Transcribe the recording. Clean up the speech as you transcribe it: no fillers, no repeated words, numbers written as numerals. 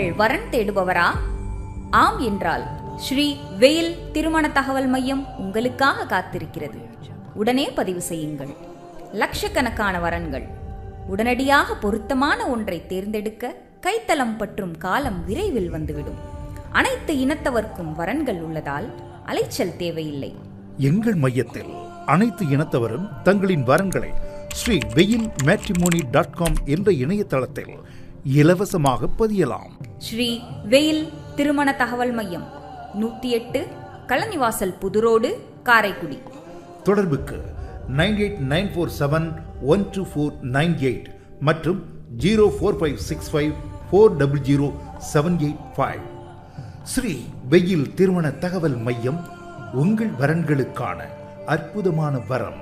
நீங்கள் வரன் தேடுபவரா? ஆம் என்றால் ஸ்ரீ வெயில் திருமண தகவல் மையம் உங்களுக்காக காத்திருக்கிறது. உடனே பதிவு செய்யுங்கள். லட்சக்கணக்கான வரன்கள். உடனடியாக பொருத்தமான ஒன்றை தேர்ந்தெடுக்க கைத்தலம் பற்றும் காலம் விரைவில் வந்துவிடும். அனைத்து இனத்தவர்க்கும் வரன்கள் உள்ளதால் அலைச்சல் தேவையில்லை. எங்கள் மையத்தில் அனைத்து இனத்தவரும் தங்களின் வரன்களை ஸ்ரீ வெயில் மேட்ரிமோனி.com என்ற இணையதளத்தில் இலவசமாக பதியலாம். ஸ்ரீ வெயில் திருமண தகவல் மையம் 108 கலனிவாசல் புதுரோடு, காரைக்குடி. தொடர்புக்கு 9894712498 மற்றும் 04565400785. ஸ்ரீ வெயில் திருமண தகவல் மையம் உங்கள் வரன்களுக்கான அற்புதமான வரம்.